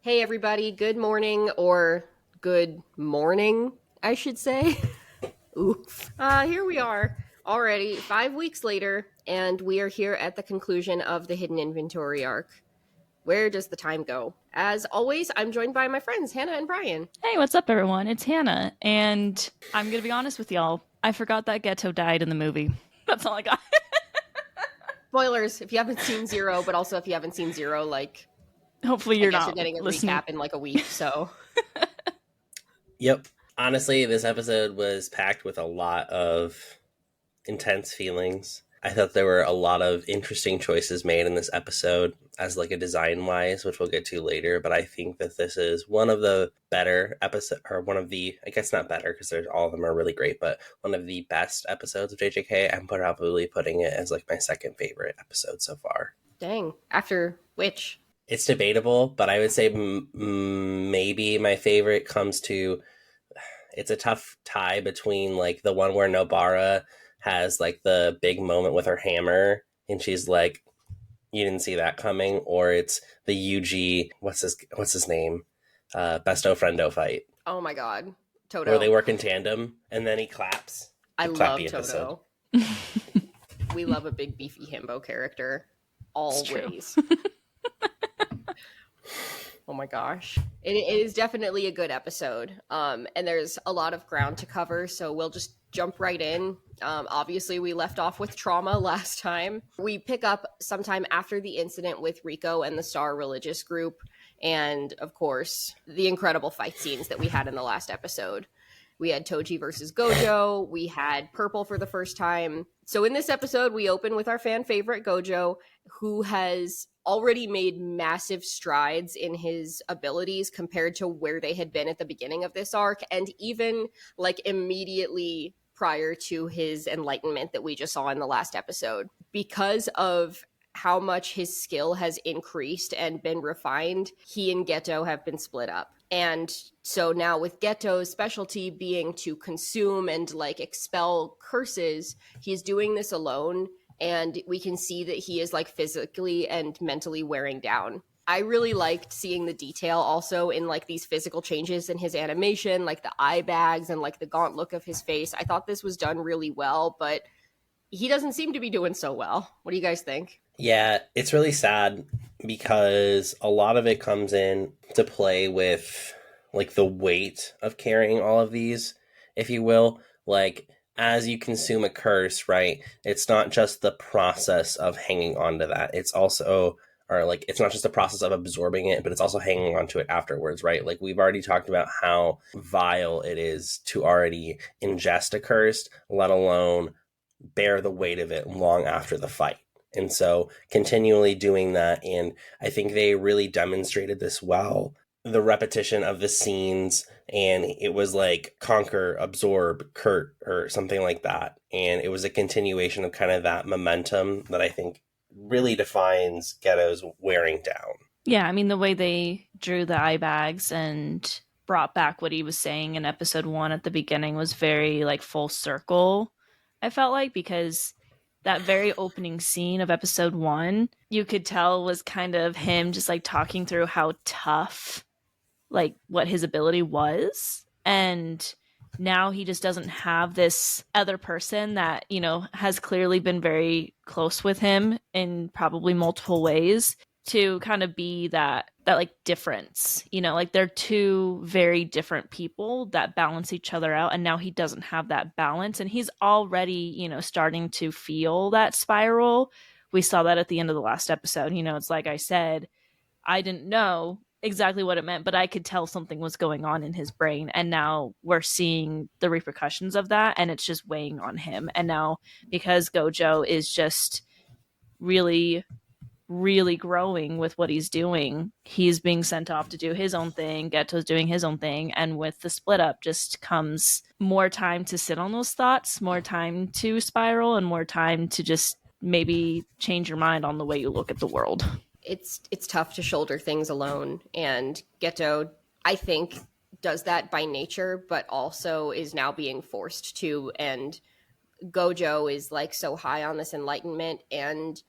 Hey everybody, good morning, or good morning, I should say. Oof. Here we are, already 5 weeks later, and we are here at the conclusion of the Hidden Inventory arc. Where does the time go? As always, I'm joined by my friends, Hannah and Bryan. Hey, what's up, everyone? It's Hannah, and I'm gonna be honest with y'all. I forgot that Geto died in the movie. That's all I got. Spoilers, if you haven't seen Zero, but also if you haven't seen Zero, like, Hopefully, I you're guess you're not getting a listening. recap in like a week, so. Yep. Honestly, this episode was packed with a lot of intense feelings. I thought there were a lot of interesting choices made in this episode as like a design wise, which we'll get to later, but I think that this is one of the better episode or one of the I guess not better because there's all of them are really great, but one of the best episodes of JJK. I'm probably putting it as like my second favorite episode so far. Dang. After which? It's debatable, but I would say maybe my favorite comes to it's a tough tie between like the one where Nobara has like the big moment with her hammer and she's like, you didn't see that coming, or it's the Yuji, what's his name? Besto Friendo fight. Oh my god. Toto. Where they work in tandem and then he claps. I The love clappy Toto. We love a big beefy himbo character. Always. Oh my gosh. It is definitely a good episode. And there's a lot of ground to cover, so we'll just jump right in. Obviously, we left off with trauma last time. We pick up sometime after the incident with Rico and the Star religious group, and of course, the incredible fight scenes that we had in the last episode. We had Toji versus Gojo. We had Purple for the first time. So in this episode, we open with our fan favorite Gojo, who has already made massive strides in his abilities compared to where they had been at the beginning of this arc, and even like immediately prior to his enlightenment that we just saw in the last episode. Because of how much his skill has increased and been refined, he and Geto have been split up. And so now with Geto's specialty being to consume and like expel curses, he's doing this alone, and we can see that he is like physically and mentally wearing down. I really liked seeing the detail also in like these physical changes in his animation, like the eye bags and like the gaunt look of his face. I thought this was done really well, but he doesn't seem to be doing so well. What do you guys think? Yeah, it's really sad because a lot of it comes in to play with like the weight of carrying all of these, if you will. Like as you consume a curse, right? It's not just the process of hanging on to that. It's also or like it's not just the process of absorbing it, but it's also hanging on to it afterwards, right? Like we've already talked about how vile it is to already ingest a curse, let alone bear the weight of it long after the fight. And so continually doing that. And I think they really demonstrated this well. The repetition of the scenes, and it was like conquer, absorb, Kurt, or something like that. And it was a continuation of kind of that momentum that I think really defines Geto's wearing down. Yeah, I mean, the way they drew the eye bags and brought back what he was saying in episode 1 at the beginning was very like full circle, I felt like, because that very opening scene of episode 1, you could tell was kind of him just like talking through how tough like what his ability was, and now he just doesn't have this other person that, you know, has clearly been very close with him in probably multiple ways to kind of be that like difference, you know, like they're two very different people that balance each other out, and now he doesn't have that balance, and he's already, you know, starting to feel that spiral. We saw that at the end of the last episode. You know, it's like I said, I didn't know exactly what it meant, but I could tell something was going on in his brain, and now we're seeing the repercussions of that, and it's just weighing on him. And now because Gojo is just really growing with what he's doing, he's being sent off to do his own thing, Geto's doing his own thing, and with the split up just comes more time to sit on those thoughts, more time to spiral, and more time to just maybe change your mind on the way you look at the world. It's tough to shoulder things alone, and Geto, I think, does that by nature, but also is now being forced to, and Gojo is like so high on this enlightenment, and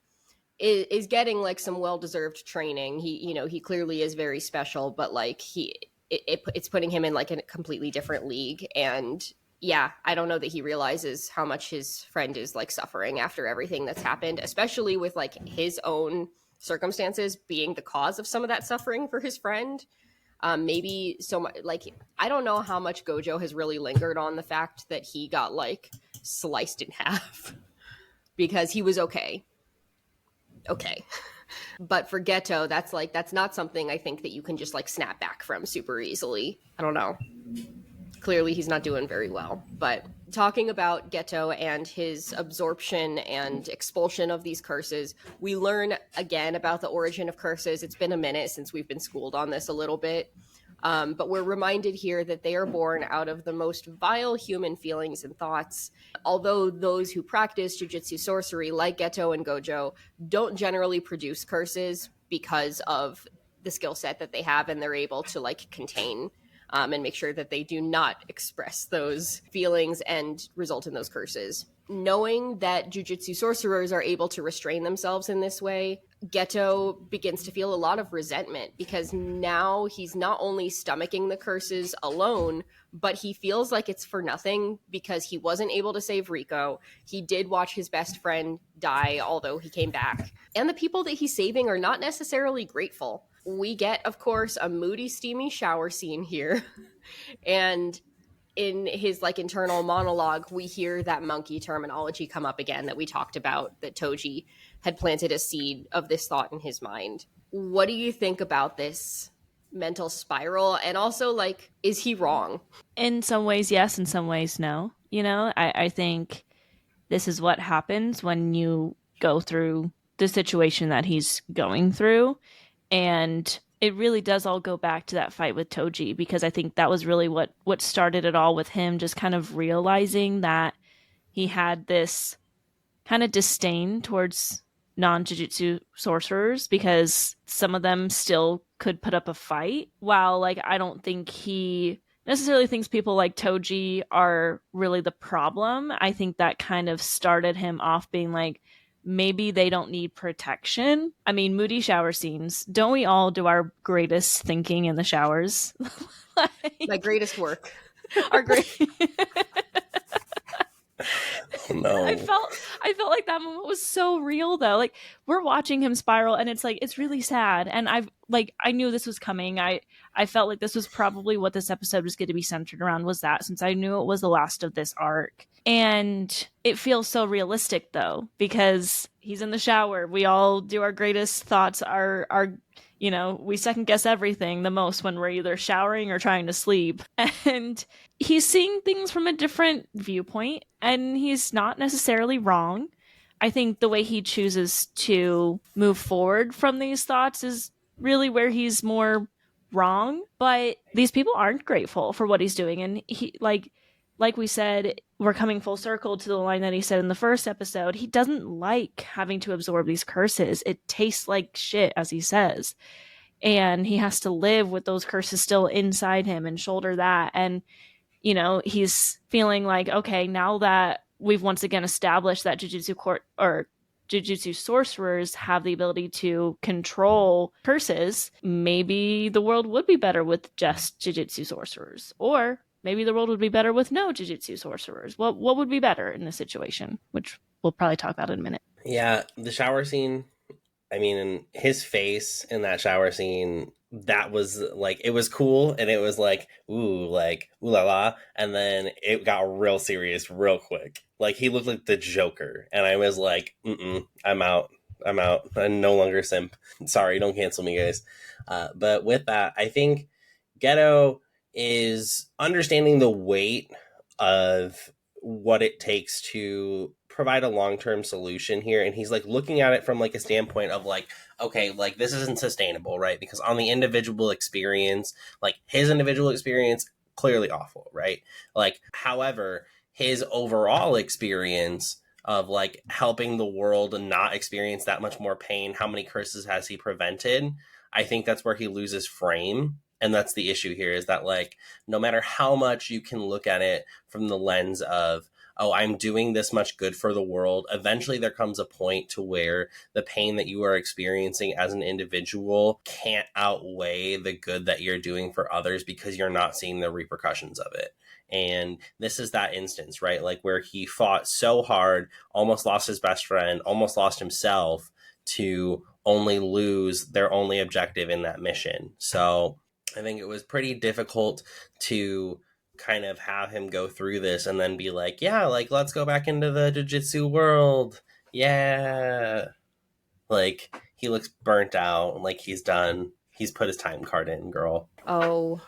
is getting like some well-deserved training. He clearly is very special, but like it's putting him in like a completely different league. And yeah, I don't know that he realizes how much his friend is like suffering after everything that's happened, especially with like his own circumstances being the cause of some of that suffering for his friend. Maybe so much, like, I don't know how much Gojo has really lingered on the fact that he got like sliced in half because he was okay. But for Geto, that's not something I think that you can just like snap back from super easily. I don't know. Clearly he's not doing very well. But talking about Geto and his absorption and expulsion of these curses, we learn again about the origin of curses. It's been a minute since we've been schooled on this a little bit. But we're reminded here that they are born out of the most vile human feelings and thoughts. Although those who practice jujutsu sorcery, like Geto and Gojo, don't generally produce curses because of the skill set that they have, and they're able to like contain and make sure that they do not express those feelings and result in those curses. Knowing that jujutsu sorcerers are able to restrain themselves in this way, Geto begins to feel a lot of resentment because now he's not only stomaching the curses alone, but he feels like it's for nothing because he wasn't able to save Rico. He did watch his best friend die, although he came back. And the people that he's saving are not necessarily grateful. We get, of course, a moody, steamy shower scene here. And in his like internal monologue, we hear that monkey terminology come up again that we talked about, that Toji had planted a seed of this thought in his mind. What do you think about this mental spiral? And also, like, is he wrong? In some ways, yes. In some ways, no. You know, I think this is what happens when you go through the situation that he's going through. And it really does all go back to that fight with Toji, because I think that was really what started it all, with him just kind of realizing that he had this kind of disdain towards non-jujutsu sorcerers because some of them still could put up a fight, while like I don't think he necessarily thinks people like Toji are really the problem. I think that kind of started him off being like, maybe they don't need protection. I mean, moody shower scenes. Don't we all do our greatest thinking in the showers? My greatest work. Our great. Oh, no. I felt like that moment was so real though. Like, we're watching him spiral and it's like, it's really sad. And I knew this was coming. I felt like this was probably what this episode was going to be centered around, was that, since I knew it was the last of this arc. And it feels so realistic though, because he's in the shower. We all do our greatest thoughts, you know, we second guess everything the most when we're either showering or trying to sleep. And he's seeing things from a different viewpoint, and he's not necessarily wrong. I think the way he chooses to move forward from these thoughts is really where he's more wrong. But these people aren't grateful for what he's doing. And he, like we said, we're coming full circle to the line that he said in the first episode. He doesn't like having to absorb these curses. It tastes like shit, as he says. And he has to live with those curses still inside him and shoulder that. And, you know, he's feeling like, okay, now that we've once again established that jujutsu sorcerers have the ability to control curses, maybe the world would be better with just jujutsu sorcerers. Or maybe the world would be better with no jujutsu sorcerers. What would be better in this situation? Which we'll probably talk about in a minute. Yeah, the shower scene, I mean, his face in that shower scene, that was like, it was cool, and it was like, ooh la la, and then it got real serious real quick. Like, he looked like the Joker, and I was like, I'm out. I'm no longer simp. Sorry, don't cancel me, guys. But with that, I think Geto is understanding the weight of what it takes to provide a long-term solution here, and he's like looking at it from like a standpoint of like, okay, like this isn't sustainable, right? Because on the individual experience, like his individual experience, clearly awful, right? Like, however, his overall experience of like helping the world and not experience that much more pain, how many curses has he prevented? I think that's where he loses frame. And that's the issue here, is that like, no matter how much you can look at it from the lens of, oh, I'm doing this much good for the world. Eventually there comes a point to where the pain that you are experiencing as an individual can't outweigh the good that you're doing for others because you're not seeing the repercussions of it. And this is that instance, right? Like where he fought so hard, almost lost his best friend, almost lost himself, to only lose their only objective in that mission. So I think it was pretty difficult to kind of have him go through this and then be like, yeah, like, let's go back into the jiu-jitsu world. Yeah. Like, he looks burnt out, like he's done. He's put his time card in, girl. Oh,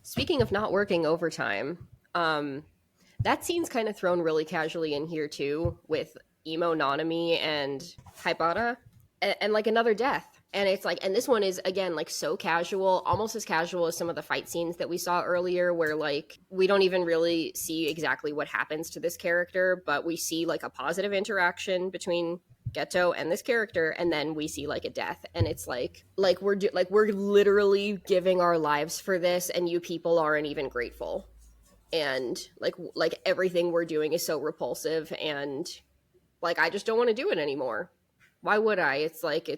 speaking of not working overtime, that scene's kind of thrown really casually in here too, with Emo Nanami and Haibara, and like another death. And it's like, and this one is again like so casual, almost as casual as some of the fight scenes that we saw earlier, where like we don't even really see exactly what happens to this character, but we see like a positive interaction between Geto and this character, and then we see like a death, and it's like we're literally giving our lives for this, and you people aren't even grateful, and like everything we're doing is so repulsive, and like I just don't want to do it anymore. Why would I? It's like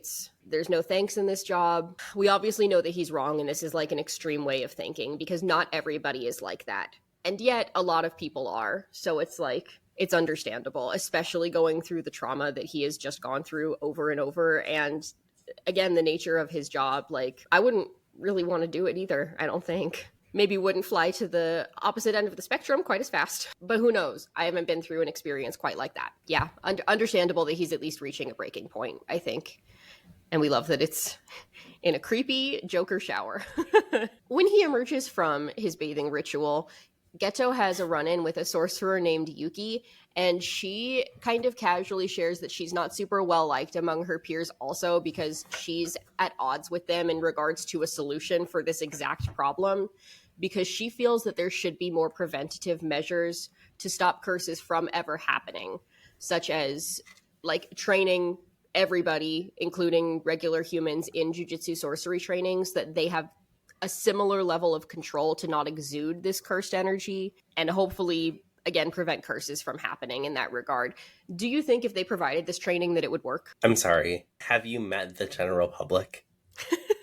there's no thanks in this job. We obviously know that he's wrong, and this is like an extreme way of thinking because not everybody is like that, and yet a lot of people are. So it's like, it's understandable, especially going through the trauma that he has just gone through over and over. And again, the nature of his job, like I wouldn't really want to do it either, I don't think. Maybe wouldn't fly to the opposite end of the spectrum quite as fast, but who knows? I haven't been through an experience quite like that. Yeah, understandable that he's at least reaching a breaking point, I think. And we love that it's in a creepy Joker shower. When he emerges from his bathing ritual, Geto has a run-in with a sorcerer named Yuki, and she kind of casually shares that she's not super well-liked among her peers also because she's at odds with them in regards to a solution for this exact problem, because she feels that there should be more preventative measures to stop curses from ever happening, such as like training everybody, including regular humans, in jujutsu sorcery trainings, that they have a similar level of control to not exude this cursed energy, and hopefully, again, prevent curses from happening in that regard. Do you think if they provided this training that it would work? I'm sorry. Have you met the general public?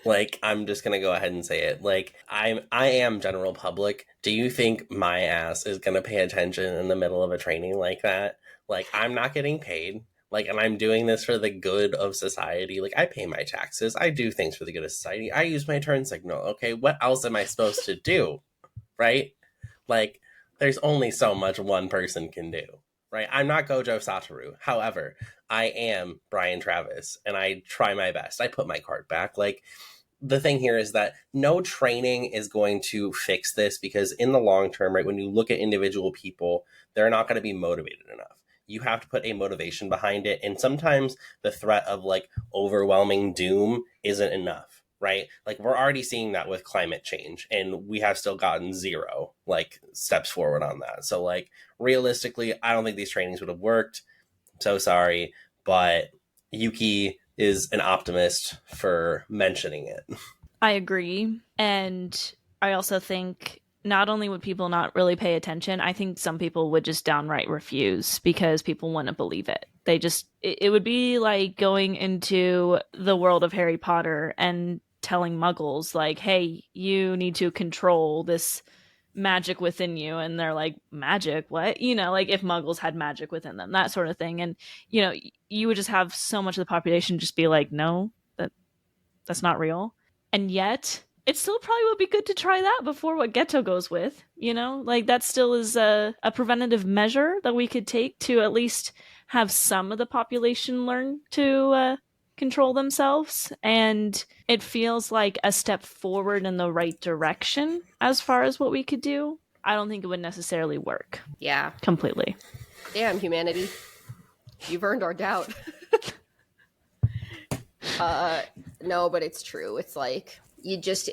Like, I'm just gonna go ahead and say it. Like, I am general public. Do you think my ass is gonna pay attention in the middle of a training like that? Like, I'm not getting paid. Like, and I'm doing this for the good of society. Like, I pay my taxes. I do things for the good of society. I use my turn signal. Okay, what else am I supposed to do? Right? Like, there's only so much one person can do. Right? I'm not Gojo Satoru. However, I am Bryan Travis, and I try my best. I put my card back. Like, the thing here is that no training is going to fix this, because in the long term, right, when you look at individual people, they're not going to be motivated enough. You have to put a motivation behind it. And sometimes the threat of like overwhelming doom isn't enough, right? Like, we're already seeing that with climate change, and we have still gotten 0 like steps forward on that. So like, realistically, I don't think these trainings would have worked. So sorry, but Yuki is an optimist for mentioning it. I agree. And I also think not only would people not really pay attention, I think some people would just downright refuse because people wouldn't believe it. It would be like going into the world of Harry Potter and telling muggles like, hey, you need to control this magic within you, and they're like, magic, what? Like if muggles had magic within them, that sort of thing. And you would just have so much of the population just be like, no, that's not real. And yet it still probably would be good to try that before what Geto goes with, like that still is a preventative measure that we could take to at least have some of the population learn to control themselves. And it feels like a step forward in the right direction as far as what we could do. I don't think it would necessarily work. Yeah. Completely. Damn, humanity. You've earned our doubt. No, but it's true. It's like you just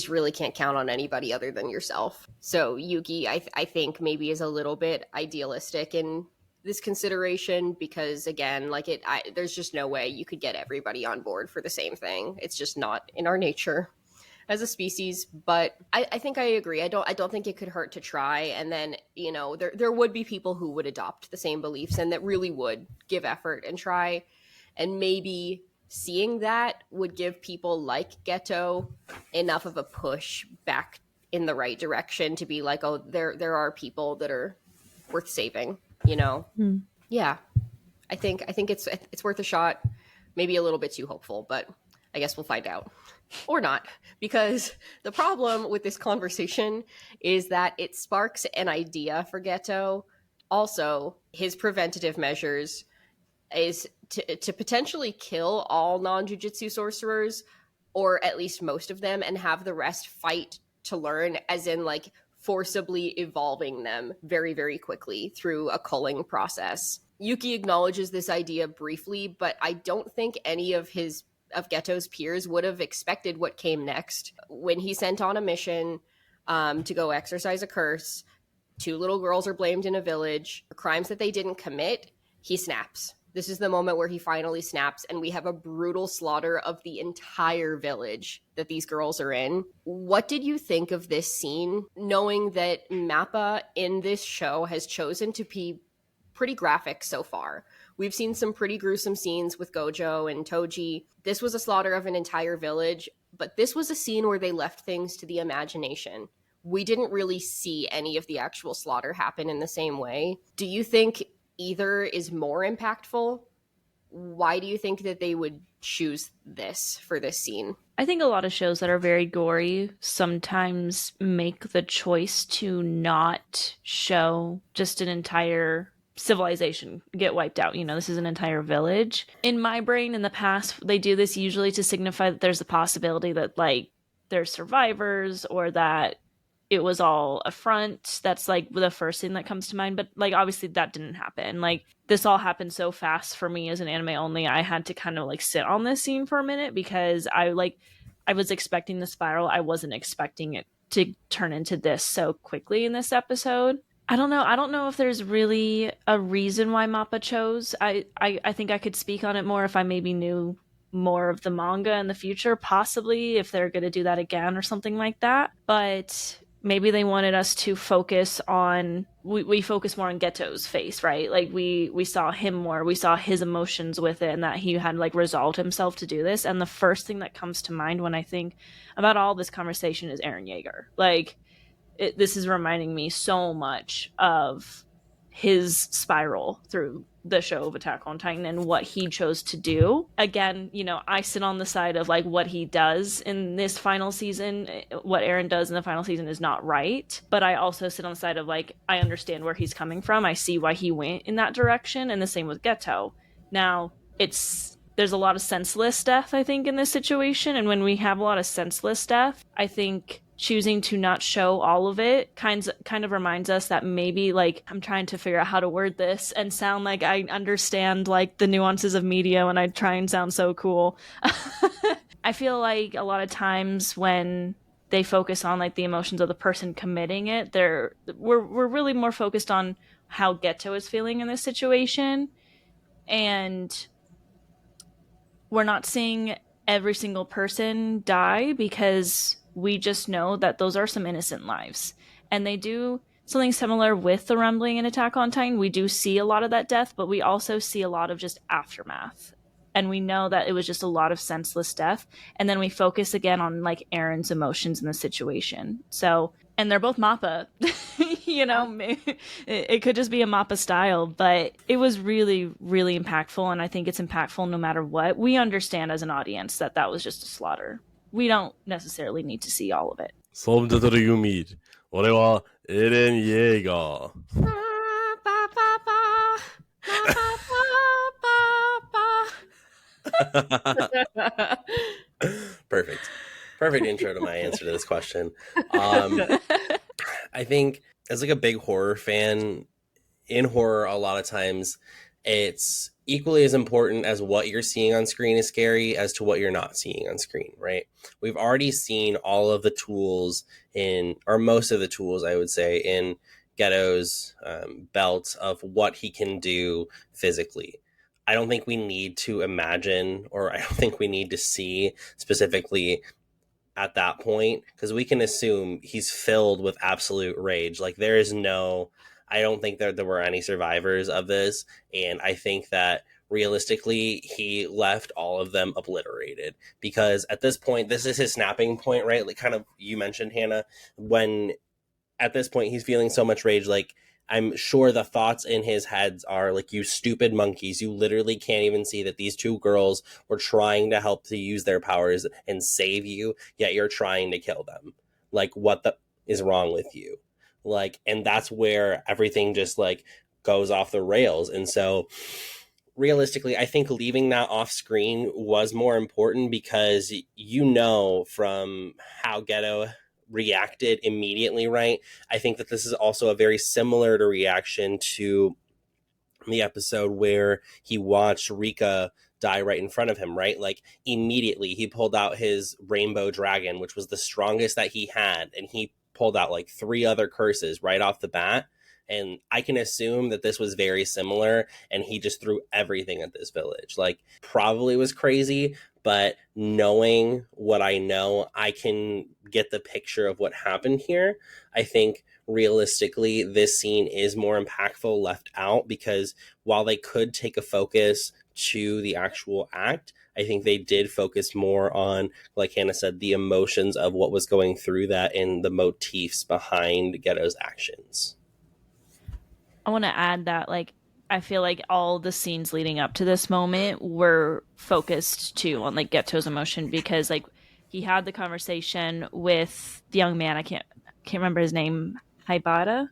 really can't count on anybody other than yourself. So Yuki, I think maybe is a little bit idealistic in this consideration, because again, like there's just no way you could get everybody on board for the same thing. It's just not in our nature. as a species, but I think I agree. I don't think it could hurt to try. And then, you know, there would be people who would adopt the same beliefs and that really would give effort and try. And maybe seeing that would give people like Geto enough of a push back in the right direction to be like, oh, there are people that are worth saving, you know? Yeah. I think it's worth a shot. Maybe a little bit too hopeful, but I guess we'll find out. Or not, because the problem with this conversation is that it sparks an idea for Geto. Also, his preventative measures is to potentially kill all non-jujutsu sorcerers, or at least most of them, and have the rest fight to learn, as in like forcibly evolving them very, very quickly through a culling process. Yuki acknowledges this idea briefly, but I don't think any of Geto's peers would have expected what came next. When he sent on a mission to go exorcise a curse, 2 little girls are blamed in a village for crimes that they didn't commit. He snaps. This is the moment where he finally snaps, and we have a brutal slaughter of the entire village that these girls are in. What did you think of this scene, knowing that Mappa in this show has chosen to be pretty graphic so far? We've seen some pretty gruesome scenes with Gojo and Toji. This was a slaughter of an entire village, but this was a scene where they left things to the imagination. We didn't really see any of the actual slaughter happen in the same way. Do you think either is more impactful? Why do you think that they would choose this for this scene? I think a lot of shows that are very gory sometimes make the choice to not show just an entire civilization get wiped out. You know, this is an entire village. In my brain, in the past, they do this usually to signify that there's a possibility that, like, there's survivors, or that it was all a front. That's like the first thing that comes to mind. But like, obviously that didn't happen. Like, this all happened so fast for me as an anime only. I had to kind of like sit on this scene for a minute, because I was expecting the spiral. I wasn't expecting it to turn into this so quickly in this episode. I don't know. I don't know if there's really a reason why Mappa chose. I think I could speak on it more if I maybe knew more of the manga in the future, possibly if they're going to do that again or something like that. But maybe they wanted us to focus on, we focus more on Geto's face, right? Like we saw him more, we saw his emotions with it, and that he had like resolved himself to do this. And the first thing that comes to mind when I think about all this conversation is Eren Yeager. Like, this is reminding me so much of his spiral through the show of Attack on Titan and what he chose to do. Again, you know, I sit on the side of like what he does in this final season, what Eren does in the final season is not right. But I also sit on the side of like, I understand where he's coming from. I see why he went in that direction. And the same with Geto. Now, there's a lot of senseless death, I think, in this situation. And when we have a lot of senseless death, I think choosing to not show all of it kind of reminds us that maybe, like, I'm trying to figure out how to word this and sound like I understand like the nuances of media when I try and sound so cool. I feel like a lot of times when they focus on like the emotions of the person committing it, we're really more focused on how Geto is feeling in this situation, and we're not seeing every single person die, because we just know that those are some innocent lives. And they do something similar with the Rumbling and Attack on Titan. We do see a lot of that death, but we also see a lot of just aftermath. And we know that it was just a lot of senseless death. And then we focus again on like Eren's emotions in the situation. So, and they're both Mappa, you know, it could just be a Mappa style, but it was really, really impactful. And I think it's impactful no matter what. We understand as an audience that that was just a slaughter. We don't necessarily need to see all of it. ソムトトルユミー俺はエレン・イェーガー Perfect intro to my answer to this question. I think as like a big horror fan, in horror a lot of times it's equally as important as what you're seeing on screen is scary as to what you're not seeing on screen, right? We've already seen all of the tools or most of the tools, I would say, in Geto's belt of what he can do physically. I don't think we need to imagine, or I don't think we need to see specifically at that point, because we can assume he's filled with absolute rage. Like there is no, I don't think there were any survivors of this, and I think that realistically he left all of them obliterated, because at this point this is his snapping point, right? Like kind of you mentioned, Hannah, when at this point he's feeling so much rage, like I'm sure the thoughts in his heads are like, you stupid monkeys, you literally can't even see that these two girls were trying to help to use their powers and save you, yet you're trying to kill them. Like, what the is wrong with you? Like, and that's where everything just like goes off the rails. And so realistically, I think leaving that off screen was more important, because you know from how Geto reacted immediately, right? I think that this is also a very similar to reaction to the episode where he watched Rika die right in front of him, right? Like immediately he pulled out his rainbow dragon, which was the strongest that he had, and he pulled out like 3 other curses right off the bat. And I can assume that this was very similar, and he just threw everything at this village. Like, probably was crazy, but knowing what I know, I can get the picture of what happened here. I think realistically, this scene is more impactful left out, because while they could take a focus to the actual act, I think they did focus more on, like Hannah said, the emotions of what was going through that and the motifs behind Geto's actions. I want to add that, like, I feel like all the scenes leading up to this moment were focused too on like Geto's emotion, because like he had the conversation with the young man, I can't remember his name, Haibara.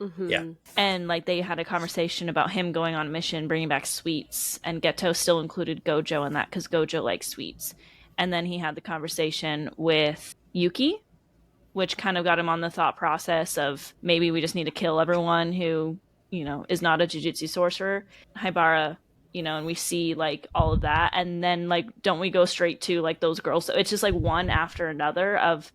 Mm-hmm. Yeah. And like they had a conversation about him going on a mission, bringing back sweets, and Geto still included Gojo in that because Gojo likes sweets. And then he had the conversation with Yuki, which kind of got him on the thought process of maybe we just need to kill everyone who, you know, is not a Jujutsu sorcerer. Haibara, you know, and we see like all of that. And then like, don't we go straight to like those girls? So it's just like one after another of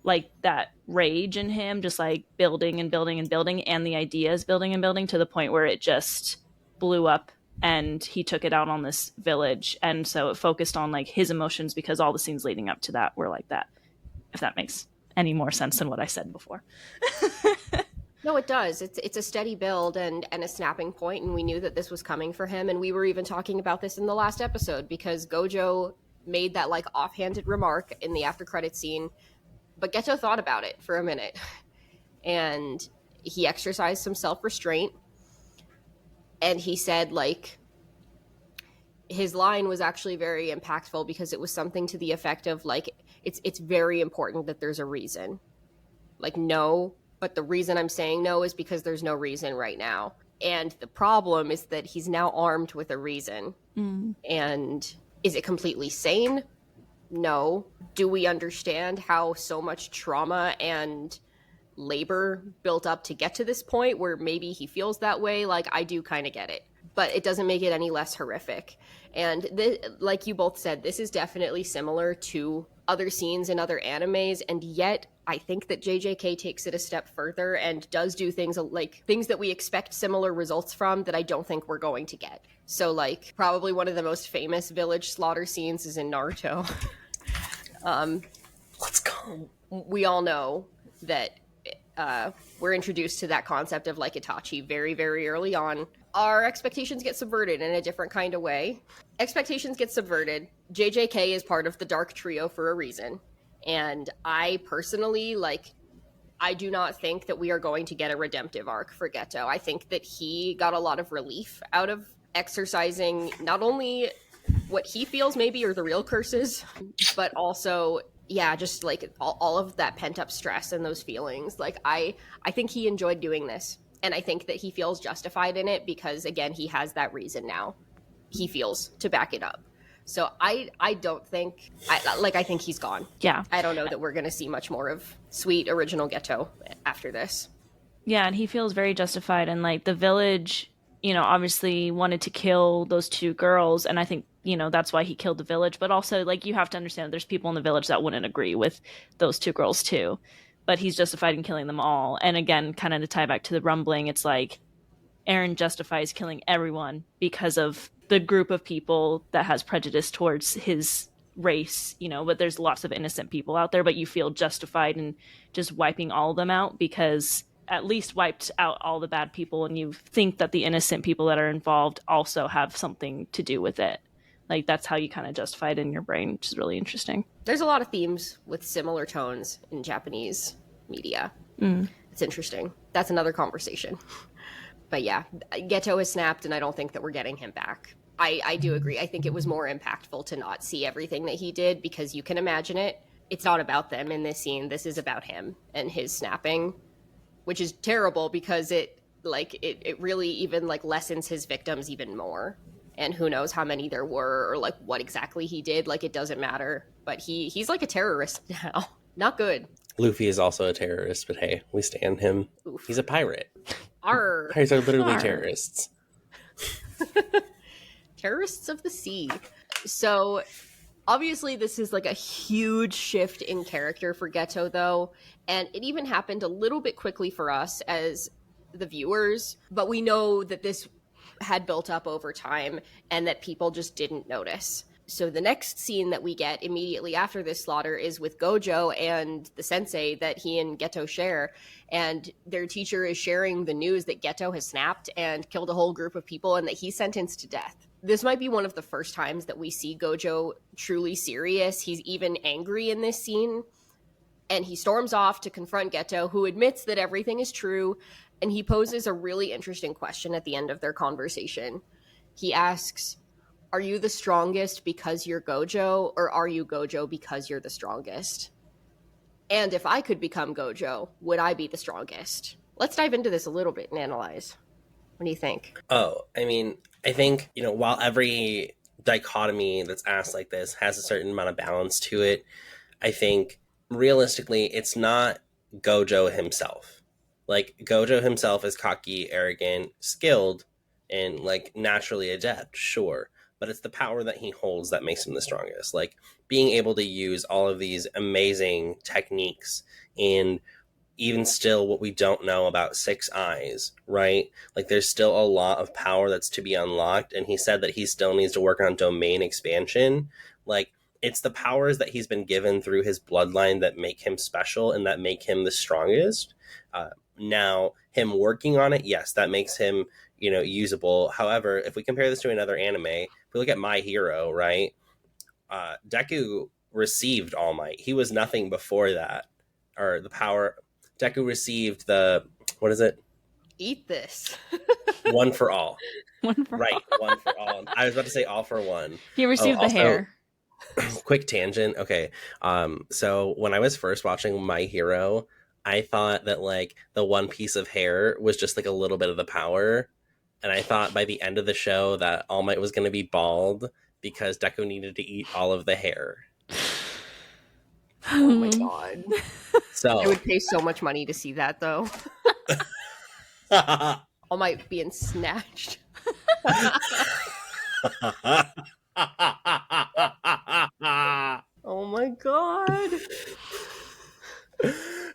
like that rage in him, just like building and building and building, and the ideas building and building to the point where it just blew up and he took it out on this village. And so it focused on like his emotions, because all the scenes leading up to that were like that, if that makes any more sense than what I said before. No, it does. It's a steady build and a snapping point, and we knew that this was coming for him. And we were even talking about this in the last episode, because Gojo made that like offhanded remark in the after credit scene, but Geto thought about it for a minute, and he exercised some self-restraint, and he said like his line was actually very impactful, because it was something to the effect of like, it's very important that there's a reason. Like, no, but the reason I'm saying no is because there's no reason right now. And the problem is that he's now armed with a reason. Mm. And is it completely sane? No. Do we understand how so much trauma and labor built up to get to this point where maybe he feels that way? Like, I do kind of get it. But it doesn't make it any less horrific. And this, like you both said, this is definitely similar to other scenes in other animes, and yet I think that JJK takes it a step further and does do things like things that we expect similar results from that I don't think we're going to get. So like probably one of the most famous village slaughter scenes is in Naruto. Let's go. We all know that we're introduced to that concept of like Itachi very, very early on. Our expectations get subverted in a different kind of way. Expectations get subverted. JJK is part of the Dark Trio for a reason. And I personally, like, I do not think that we are going to get a redemptive arc for Geto. I think that he got a lot of relief out of exercising not only what he feels maybe are the real curses, but also, yeah, just like all of that pent up stress and those feelings. Like, I think he enjoyed doing this. And I think that he feels justified in it because, again, he has that reason now. He feels to back it up. So I don't think, I think he's gone. Yeah. I don't know that we're going to see much more of sweet original Geto after this. Yeah, and he feels very justified. And like the village, you know, obviously wanted to kill those 2 girls. And I think, you know, that's why he killed the village. But also, like, you have to understand there's people in the village that wouldn't agree with those 2 girls too. But he's justified in killing them all. And again, kind of to tie back to the rumbling, it's like Eren justifies killing everyone because of the group of people that has prejudice towards his race, but there's lots of innocent people out there, but you feel justified in just wiping all of them out because at least wiped out all the bad people, and you think that the innocent people that are involved also have something to do with it. Like, that's how you kind of justify it in your brain, which is really interesting. There's a lot of themes with similar tones in Japanese media. It's interesting. That's another conversation. But yeah, Geto has snapped, and I don't think that we're getting him back. I do agree. I think it was more impactful to not see everything that he did, because you can imagine it. It's not about them in this scene. This is about him and his snapping, which is terrible because it really even like lessens his victims even more. And who knows how many there were or like what exactly he did. Like, it doesn't matter. But he's like a terrorist now. Not good. Luffy is also a terrorist, but hey, we stand him. Oof. He's a pirate. Arr. Pirates are literally Arr. terrorists. Terrorists of the sea. So obviously this is like a huge shift in character for Geto, though, and it even happened a little bit quickly for us as the viewers, but we know that this had built up over time and that people just didn't notice. So the next scene that we get immediately after this slaughter is with Gojo and the sensei that he and Geto share, and their teacher is sharing the news that Geto has snapped and killed a whole group of people and that he's sentenced to death. This might be one of the first times that we see Gojo truly serious. He's even angry in this scene, and he storms off to confront Geto, who admits that everything is true, and he poses a really interesting question at the end of their conversation. He asks, "Are you the strongest because you're Gojo, or are you Gojo because you're the strongest? And if I could become Gojo, would I be the strongest?" Let's dive into this a little bit and analyze. What do you think? Oh, I mean, I think, while every dichotomy that's asked like this has a certain amount of balance to it, I think realistically, it's not Gojo himself. Like, Gojo himself is cocky, arrogant, skilled, and like naturally adept, sure. But it's the power that he holds that makes him the strongest. Like, being able to use all of these amazing techniques and even still what we don't know about Six Eyes, right? Like, there's still a lot of power that's to be unlocked. And he said that he still needs to work on domain expansion. Like, it's the powers that he's been given through his bloodline that make him special and that make him the strongest. Now, him working on it, yes, that makes him, usable. However, if we compare this to another anime, if we look at My Hero, right? Deku received All Might. He was nothing before that. Or the power... Deku received the... What is it? Eat this. One for all. One for Right, all. one for all. I was about to say all for one. He received the also, hair. Quick tangent. Okay. So when I was first watching My Hero, I thought that like the one piece of hair was just like a little bit of the power. And I thought by the end of the show that All Might was going to be bald because Deku needed to eat all of the hair. Oh my god. So I would pay so much money to see that, though. All Might being snatched. Oh my god.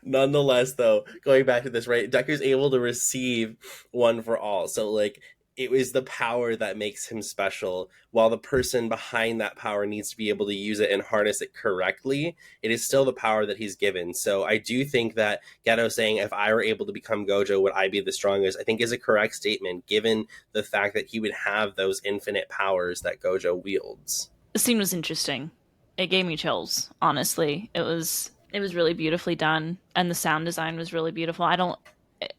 Nonetheless, though, going back to this, right, Deku's able to receive One for All. So, like, it was the power that makes him special, while the person behind that power needs to be able to use it and harness it correctly. It is still the power that he's given. So I do think that Geto saying, if I were able to become Gojo, would I be the strongest, I think is a correct statement, given the fact that he would have those infinite powers that Gojo wields. The scene was interesting. It gave me chills, honestly. It was really beautifully done, and the sound design was really beautiful.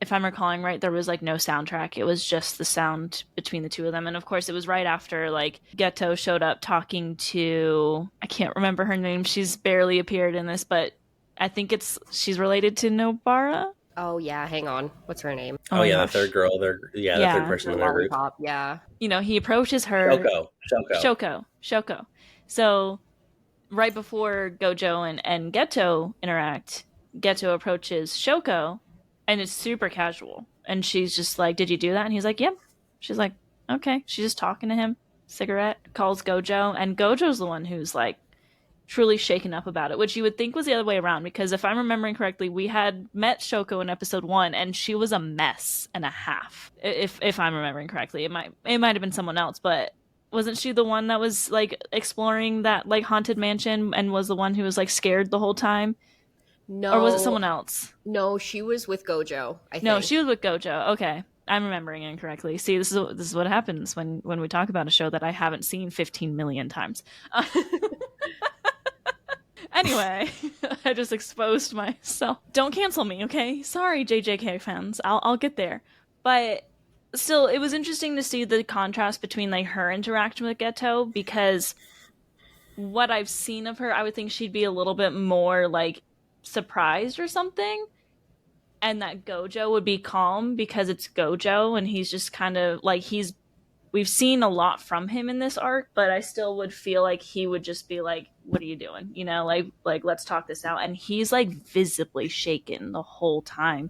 If I'm recalling right, there was like no soundtrack. It was just the sound between the two of them. And of course, it was right after like Geto showed up talking to, I can't remember her name. She's barely appeared in this, but I think she's related to Nobara. Oh yeah, hang on. What's her name? Oh yeah, gosh. the third girl. The third person in their group. Lollipop, yeah. He approaches her. Shoko. So right before Gojo and Geto interact, Geto approaches Shoko. And it's super casual. And she's just like, "Did you do that?" And he's like, "Yep." She's like, "Okay." She's just talking to him. Cigarette. Calls Gojo. And Gojo's the one who's like truly shaken up about it, which you would think was the other way around. Because if I'm remembering correctly, we had met Shoko in episode 1 and she was a mess and a half. If I'm remembering correctly. It might have been someone else, but Wasn't she the one that was like exploring that like haunted mansion and was the one who was like scared the whole time? Or was it No, someone else? no, she was with Gojo, I No, she think. was with Gojo. Okay. I'm remembering incorrectly. See, this is what happens when we talk about a show that I haven't seen 15 million times. Anyway, I just exposed myself. Don't cancel me, okay? Sorry, JJK fans. I'll get there. But still, it was interesting to see the contrast between like her interaction with Geto, because what I've seen of her, I would think she'd be a little bit more like surprised or something, and that Gojo would be calm because it's Gojo and he's just kind of like we've seen a lot from him in this arc, but I still would feel like he would just be like, what are you doing? You know, like let's talk this out. And he's like visibly shaken the whole time.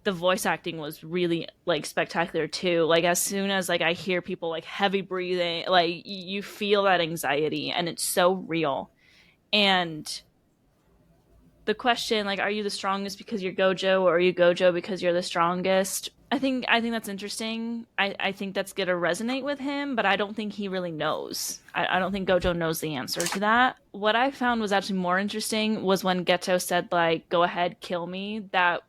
The voice acting was really like spectacular too. Like as soon as like I hear people like heavy breathing, like you feel that anxiety and it's so real. And the question, like, are you the strongest because you're Gojo, or are you Gojo because you're the strongest? I think that's interesting. I think that's gonna resonate with him, but I don't think he really knows. I don't think Gojo knows the answer to that. What I found was actually more interesting was when Geto said, like, go ahead, kill me. That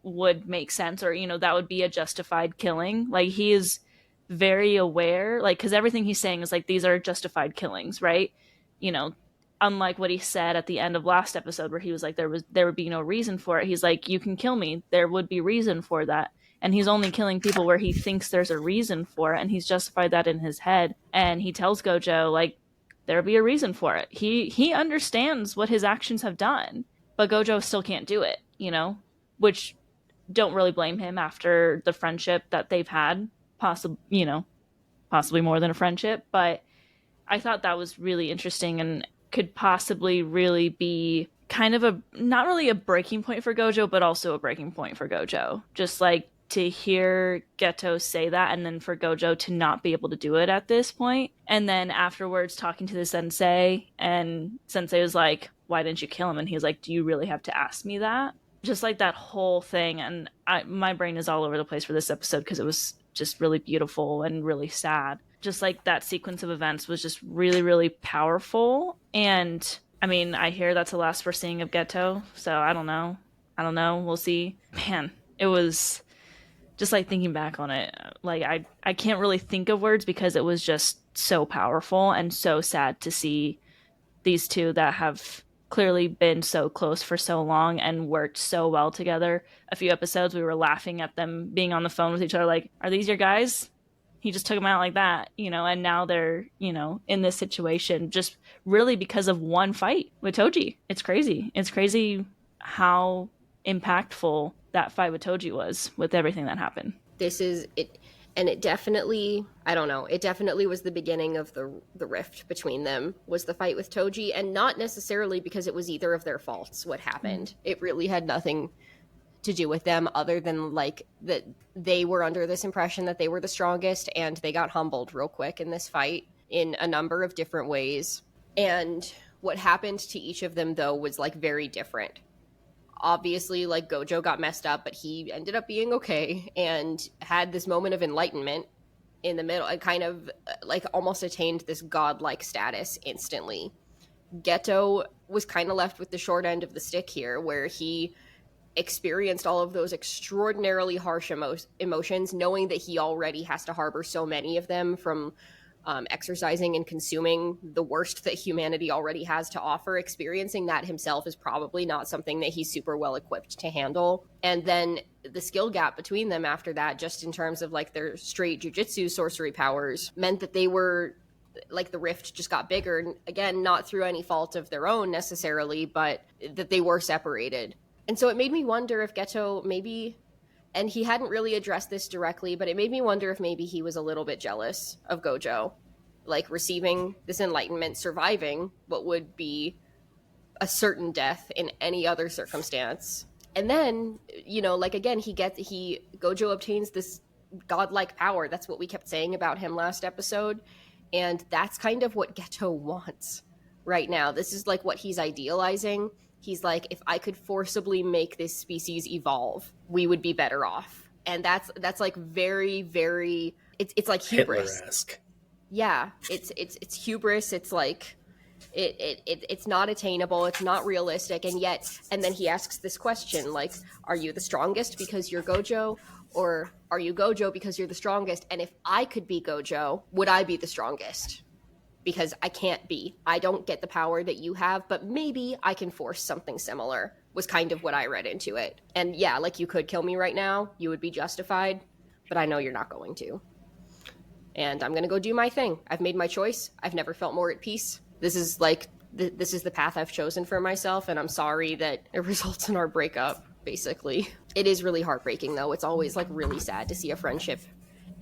would make sense, or, you know, that would be a justified killing. Like, he is very aware, like, because everything he's saying is like, these are justified killings, right? You know, unlike what he said at the end of last episode where he was like, there would be no reason for it. He's like, you can kill me, there would be reason for that. And he's only killing people where he thinks there's a reason for it, and he's justified that in his head. And he tells Gojo, like, there'll be a reason for it. He understands what his actions have done, but Gojo still can't do it, you know, which don't really blame him after the friendship that they've had, possibly more than a friendship. But I thought that was really interesting and could possibly really be kind of a, not really a breaking point for Gojo, but also a breaking point for Gojo. Just like to hear Geto say that, and then for Gojo to not be able to do it at this point. And then afterwards talking to the sensei, and sensei was like, why didn't you kill him? And he was like, do you really have to ask me that? Just like that whole thing. And my brain is all over the place for this episode because it was just really beautiful and really sad. Just like that sequence of events was just really, really powerful. And I mean, I hear that's the last we're seeing of Geto, so I don't know. We'll see. Man, it was just like thinking back on it. Like I can't really think of words because it was just so powerful and so sad to see these two that have clearly been so close for so long and worked so well together. A few episodes we were laughing at them being on the phone with each other like, are these your guys? He just took them out like that, you know, and now they're, you know, in this situation just really because of one fight with Toji. It's crazy. It's crazy how impactful that fight with Toji was with everything that happened. This is it. And it definitely, I don't know, it definitely was the beginning of the rift between them, was the fight with Toji, and not necessarily because it was either of their faults what happened. It really had nothing to do with them other than like that they were under this impression that they were the strongest, and they got humbled real quick in this fight in a number of different ways. And what happened to each of them, though, was like very different. Obviously, like, Gojo got messed up, but he ended up being okay and had this moment of enlightenment in the middle and kind of like almost attained this godlike status instantly. Geto was kind of left with the short end of the stick here, where he experienced all of those extraordinarily harsh emotions, knowing that he already has to harbor so many of them from exercising and consuming the worst that humanity already has to offer. Experiencing that himself is probably not something that he's super well equipped to handle. And then the skill gap between them after that, just in terms of like their straight jujutsu sorcery powers, meant that they were like, the rift just got bigger. And again, not through any fault of their own necessarily, but that they were separated. And so it made me wonder if Geto maybe, and he hadn't really addressed this directly, but it made me wonder if maybe he was a little bit jealous of Gojo, like receiving this enlightenment, surviving what would be a certain death in any other circumstance. And then, you know, like, again, Gojo obtains this godlike power. That's what we kept saying about him last episode. And that's kind of what Geto wants right now. This is like what he's idealizing. He's like, if I could forcibly make this species evolve, we would be better off. And that's like very, very, it's like hubris. Hitler-esque. yeah, it's hubris. It's like it's not attainable. It's not realistic. And then he asks this question, like, are you the strongest because you're Gojo, or are you Gojo because you're the strongest? And if I could be Gojo, would I be the strongest? Because I can't be. I don't get the power that you have, but maybe I can force something similar, was kind of what I read into it. And yeah, like, you could kill me right now. You would be justified, but I know you're not going to. And I'm going to go do my thing. I've made my choice. I've never felt more at peace. This is like, this is the path I've chosen for myself, and I'm sorry that it results in our breakup, basically. It is really heartbreaking, though. It's always, like, really sad to see a friendship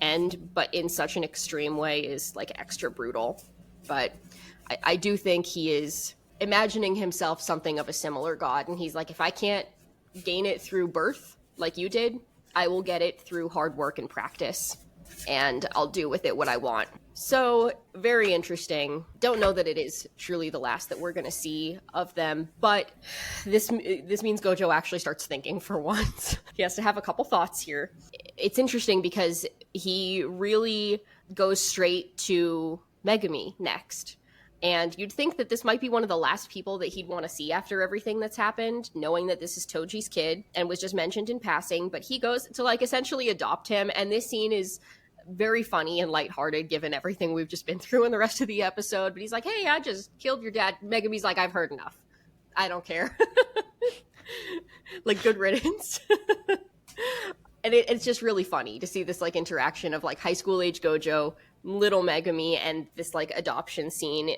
end, but in such an extreme way is, like, extra brutal. But I do think he is imagining himself something of a similar god, and he's like, if I can't gain it through birth, like you did, I will get it through hard work and practice, and I'll do with it what I want. So, very interesting. Don't know that it is truly the last that we're going to see of them, but this means Gojo actually starts thinking for once. He has to have a couple thoughts here. It's interesting because he really goes straight to Megumi next. And you'd think that this might be one of the last people that he'd want to see after everything that's happened, knowing that this is Toji's kid and was just mentioned in passing, but he goes to, like, essentially adopt him, and this scene is very funny and lighthearted given everything we've just been through in the rest of the episode. But he's like, hey, I just killed your dad. Megumi's like, I've heard enough. I don't care. Like, good riddance. And it's just really funny to see this, like, interaction of, like, high school age Gojo, little Megumi, and this, like, adoption scene,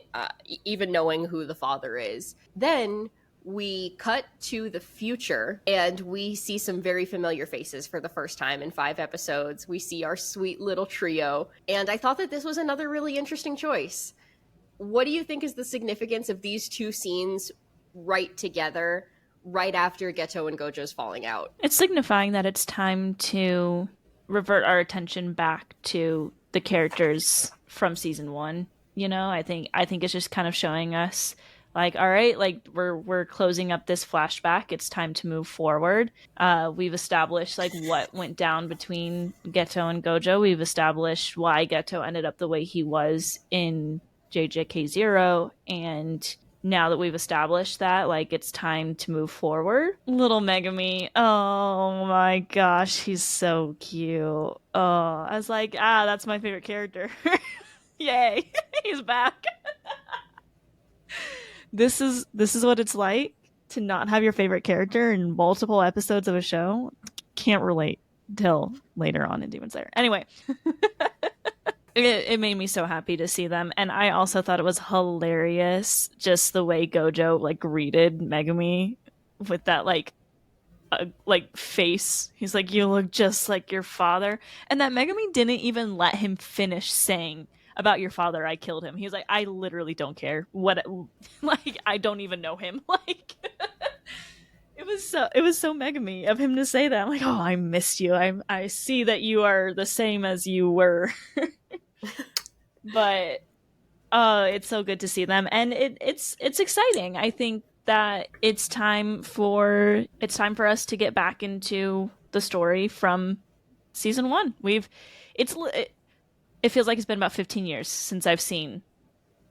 even knowing who the father is. Then we cut to the future, and we see some very familiar faces for the first time in 5 episodes. We see our sweet little trio, and I thought that this was another really interesting choice. What do you think is the significance of these two scenes right together, right after Geto and Gojo's falling out? It's signifying that it's time to revert our attention back to the characters from season 1. You know, I think it's just kind of showing us, like, all right, like, we're closing up this flashback. It's time to move forward. We've established, like, what went down between Geto and Gojo. We've established why Geto ended up the way he was in JJK 0, and now that we've established that, like, it's time to move forward. Little Megumi, oh my gosh, he's so cute. Oh, I was like, that's my favorite character. Yay, he's back. This is what it's like to not have your favorite character in multiple episodes of a show. Can't relate till later on in Demon Slayer. Anyway, it made me so happy to see them, and I also thought it was hilarious just the way Gojo, like, greeted Megumi with that, like face. He's like, you look just like your father, and that Megumi didn't even let him finish saying, about your father, I killed him. He was like, I literally don't care what, like, I don't even know him. Like, it was so Megumi of him to say that. I'm like, oh, I missed you. I see that you are the same as you were. But it's so good to see them, and it's exciting. I think that it's time for us to get back into the story from season 1. It feels like it's been about 15 years since I've seen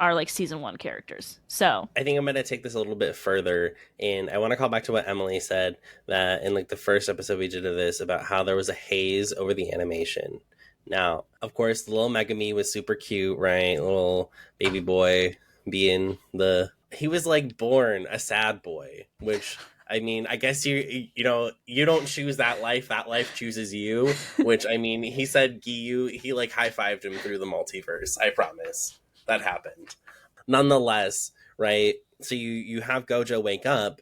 our, like, season 1 characters. So I think I'm going to take this a little bit further, and I want to call back to what Emily said, that in, like, the first episode we did of this, about how there was a haze over the animation. Now, of course, the little Megumi was super cute, right? Little baby boy being he was, like, born a sad boy, which, I mean, I guess you don't choose that life chooses you, which, I mean, he said Giyu, he, like, high-fived him through the multiverse, I promise. That happened. Nonetheless, right, so you have Gojo wake up,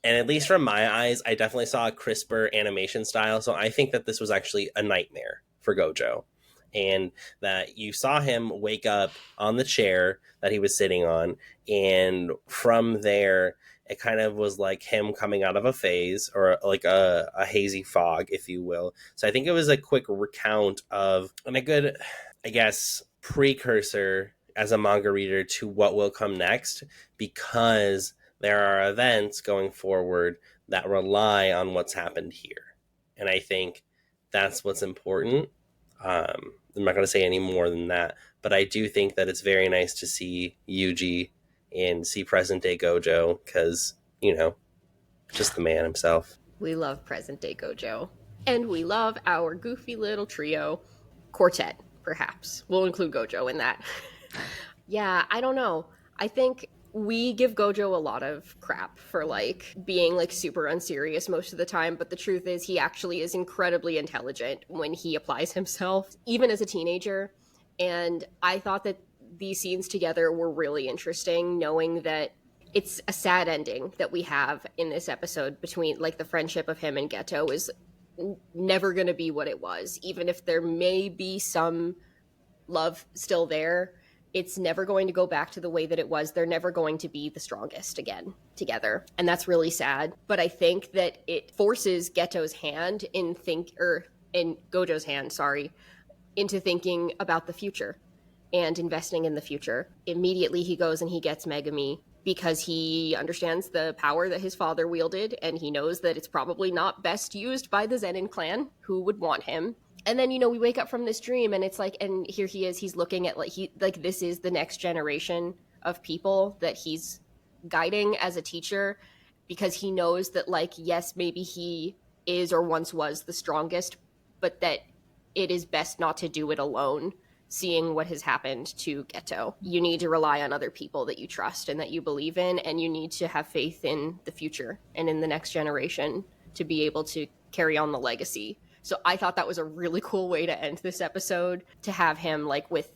and at least from my eyes, I definitely saw a crisper animation style, so I think that this was actually a nightmare for Gojo, and that you saw him wake up on the chair that he was sitting on, and from there, it kind of was like him coming out of a phase, or like a hazy fog, if you will. So I think it was a quick recount of, and a good, I guess, precursor as a manga reader to what will come next, because there are events going forward that rely on what's happened here. And I think that's what's important. I'm not going to say any more than that, but I do think that it's very nice to see Yuji and see present day Gojo because, just the man himself. We love present day Gojo. And we love our goofy little trio. Quartet, perhaps. We'll include Gojo in that. Yeah, I don't know. I think we give Gojo a lot of crap for being super unserious most of the time, but the truth is he actually is incredibly intelligent when he applies himself, even as a teenager. And I thought that these scenes together were really interesting, knowing that it's a sad ending that we have in this episode between the friendship of him and Geto is never going to be what it was. Even if there may be some love still there, it's never going to go back to the way that it was. They're never going to be the strongest again together. And that's really sad. But I think that it forces Geto's hand in Gojo's hand, into thinking about the future and investing in the future. Immediately he goes and he gets Megumi because he understands the power that his father wielded, and he knows that it's probably not best used by the Zenin clan, who would want him. And then, we wake up from this dream, and it's and here he is, he's looking at, this is the next generation of people that he's guiding as a teacher, because he knows that, yes, maybe he is or once was the strongest, but that it is best not to do it alone, seeing what has happened to Geto. You need to rely on other people that you trust and that you believe in, and you need to have faith in the future and in the next generation to be able to carry on the legacy. So I thought that was a really cool way to end this episode, to have him with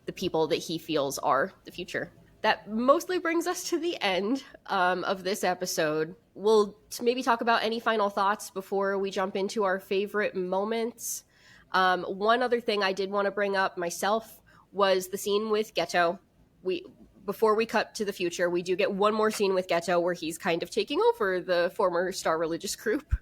the people that he feels are the future. That mostly brings us to the end of this episode. We'll maybe talk about any final thoughts before we jump into our favorite moments. One other thing I did want to bring up myself was the scene with Geto. Before we cut to the future, we do get one more scene with Geto where he's kind of taking over the former Star Religious group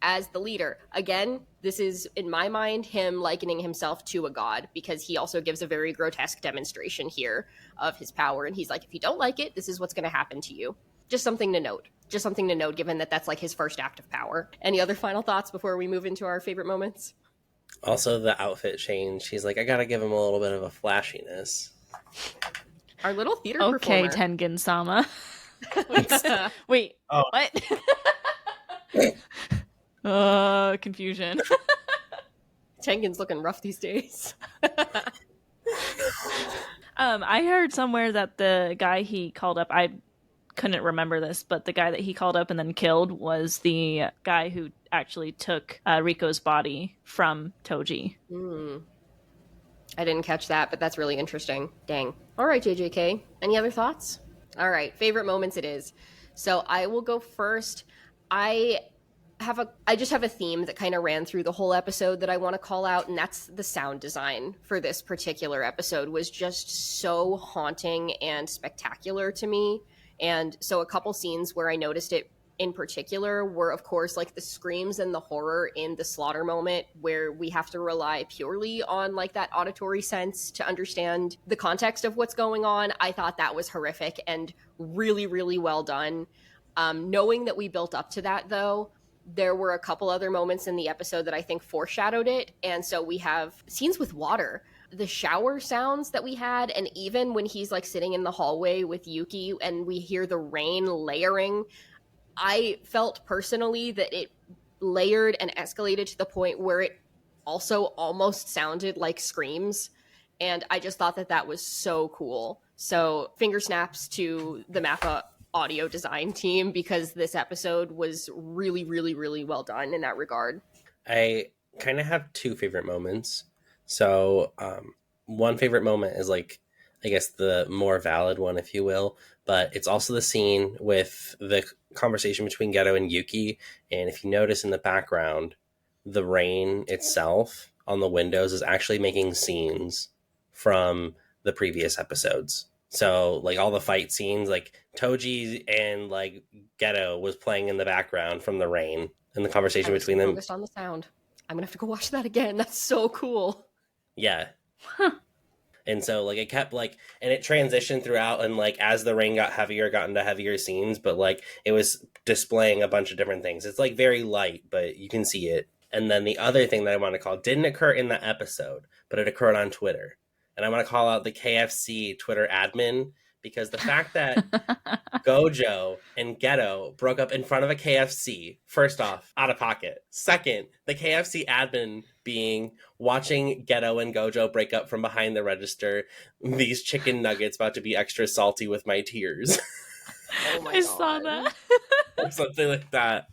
as the leader. Again, this is, in my mind, him likening himself to a god, because he also gives a very grotesque demonstration here of his power. And he's like, if you don't like it, this is what's going to happen to you. Just something to note. Given that that's his first act of power. Any other final thoughts before we move into our favorite moments? Also, the outfit change. He's like, I gotta give him a little bit of a flashiness. Our little theater okay, performer. Tengen-sama. Wait, Oh. What? Confusion. Tengen's looking rough these days. I heard somewhere that the guy he called up, I couldn't remember this, but the guy that he called up and then killed was the guy who actually took Riko's body from Toji. I didn't catch that, but that's really interesting. Dang. All right, JJK. Any other thoughts? All right, favorite moments it is. So I will go first. I just have a theme that kind of ran through the whole episode that I want to call out, and that's the sound design for this particular episode was just so haunting and spectacular to me. And so a couple scenes where I noticed it in particular were, of course, the screams and the horror in the slaughter moment, where we have to rely purely on that auditory sense to understand the context of what's going on. I thought that was horrific and really, really well done. Knowing that we built up to that, though, there were a couple other moments in the episode that I think foreshadowed it. And so we have scenes with water, the shower sounds that we had, and even when he's sitting in the hallway with Yuki and we hear the rain layering, I felt personally that it layered and escalated to the point where it also almost sounded like screams. And I just thought that that was so cool. So finger snaps to the Mappa audio design team, because this episode was really, really, really well done in that regard. I kind of have two favorite moments. So one favorite moment is I guess the more valid one, if you will, but it's also the scene with the conversation between Geto and Yuki. And if you notice in the background, the rain itself on the windows is actually making scenes from the previous episodes. So all the fight scenes, Toji and Geto was playing in the background from the rain, and the conversation between them. Focused on the sound. I'm gonna have to go watch that again. That's so cool. Yeah. And so it kept and it transitioned throughout, and as the rain got into heavier scenes, but it was displaying a bunch of different things. It's very light, but you can see it. And then the other thing that I want to call didn't occur in the episode, but it occurred on Twitter. and I want to call out the KFC Twitter admin, because the fact that Gojo and Geto broke up in front of a KFC, first off, out of pocket. Second, the KFC admin being watching Geto and Gojo break up from behind the register, these chicken nuggets about to be extra salty with my tears. Oh my I God. saw that. Or something like that.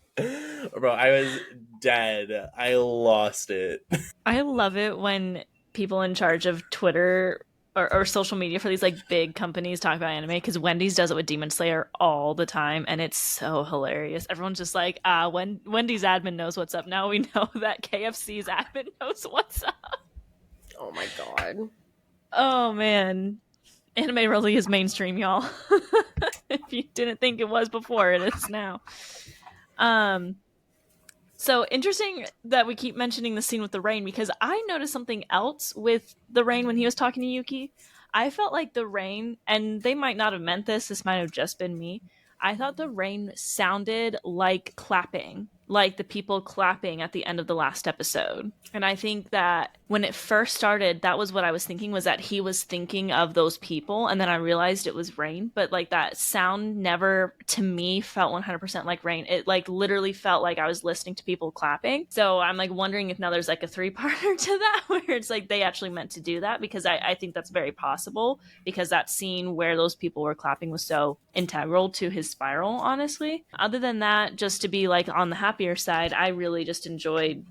Bro, I was dead. I lost it. I love it when people in charge of Twitter or social media for these like big companies talk about anime, because Wendy's does it with Demon Slayer all the time, and it's so hilarious. Everyone's just like, Wendy's admin knows what's up. Now we know that KFC's admin knows what's up. Oh my God. Oh man. Anime really is mainstream, y'all. If you didn't think it was before, it is now. So interesting that we keep mentioning the scene with the rain, because I noticed something else with the rain when he was talking to Yuki. I felt like the rain, and they might not have meant this might have just been me. I thought the rain sounded like clapping, like the people clapping at the end of the last episode. And I think that when it first started, that was what I was thinking, was that he was thinking of those people, and then I realized it was rain. But like that sound never, to me, felt 100% like rain. It like literally felt like I was listening to people clapping. So I'm like wondering if now there's like a 3-parter to that, where it's like they actually meant to do that, because I think that's very possible, because that scene where those people were clapping was so integral to his spiral, honestly. Other than that, just to be like on the happier side, I really just enjoyed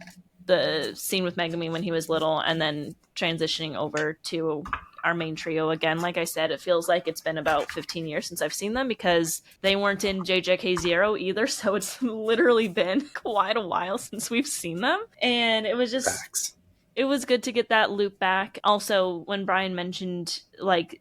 the scene with Megumi when he was little, and then transitioning over to our main trio again. Like I said, it feels like it's been about 15 years since I've seen them, because they weren't in JJK Zero either, so it's literally been quite a while since we've seen them. And it was just Facts. It was good to get that loop back. Also, when Bryan mentioned like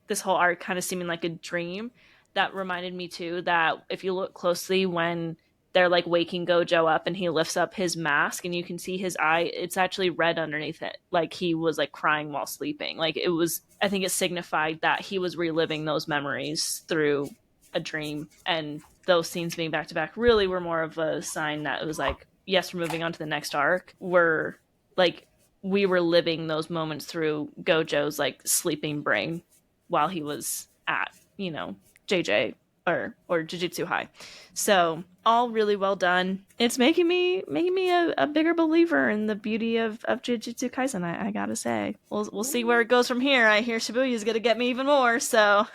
this whole arc kind of seeming like a dream, that reminded me too that if you look closely when they're like waking Gojo up and he lifts up his mask and you can see his eye, it's actually red underneath it, like he was like crying while sleeping. Like it was, I think it signified that he was reliving those memories through a dream, and those scenes being back to back really were more of a sign that it was like, yes, we're moving on to the next arc. We're like, we were living those moments through Gojo's like sleeping brain while he was at, you know, JJ or Jujutsu High. So all really well done. It's making me a bigger believer in the beauty of Jujutsu Kaisen, I gotta say. We'll see where it goes from here. I hear Shibuya is gonna get me even more, so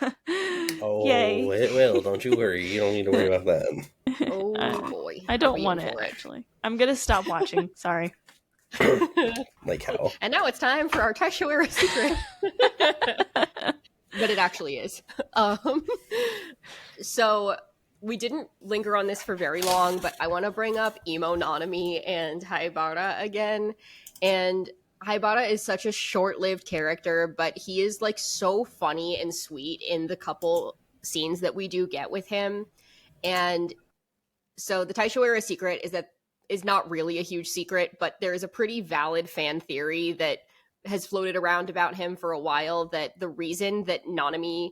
Oh, yay. it will. Don't you worry. You don't need to worry about that. Oh boy. I don't I'm want in it, for actually. I'm gonna stop watching. Sorry. Like how? And now it's time for our Taishoera secret. But it actually is. So we didn't linger on this for very long, but I want to bring up Emo Nanami and Haibara again. And Haibara is such a short-lived character, but he is like so funny and sweet in the couple scenes that we do get with him. And so the Taishoera secret is not really a huge secret, but there is a pretty valid fan theory that has floated around about him for a while, that the reason that Nanami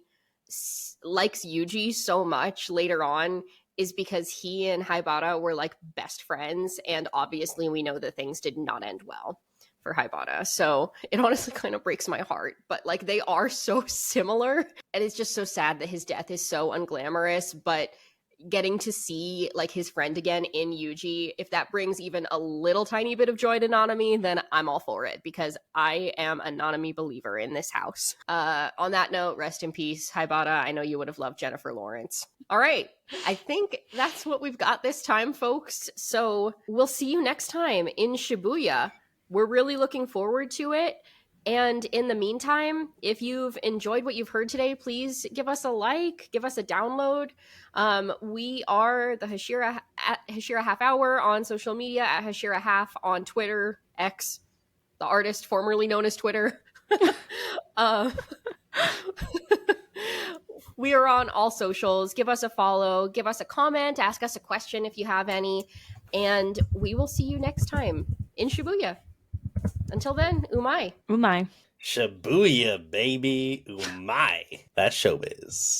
likes Yuji so much later on is because he and Haibara were like best friends, and obviously we know that things did not end well for Haibara. So it honestly kind of breaks my heart, but like they are so similar, and it's just so sad that his death is so unglamorous. But getting to see like his friend again in Yuji, if that brings even a little tiny bit of joy to Nanami, then I'm all for it, because I am a Nanami believer in this house. On that note, rest in peace, Haibara. I know you would have loved Jennifer Lawrence. All right, I think that's what we've got this time, folks. So we'll see you next time in Shibuya. We're really looking forward to it. And in the meantime, if you've enjoyed what you've heard today, please give us a like, give us a download. We are the Hashira Half Hour on social media, at Hashira Half on Twitter, X, the artist formerly known as Twitter. We are on all socials. Give us a follow, give us a comment, ask us a question if you have any, and we will see you next time in Shibuya. Until then, umai. Umai. Shibuya, baby. Umai. That's showbiz.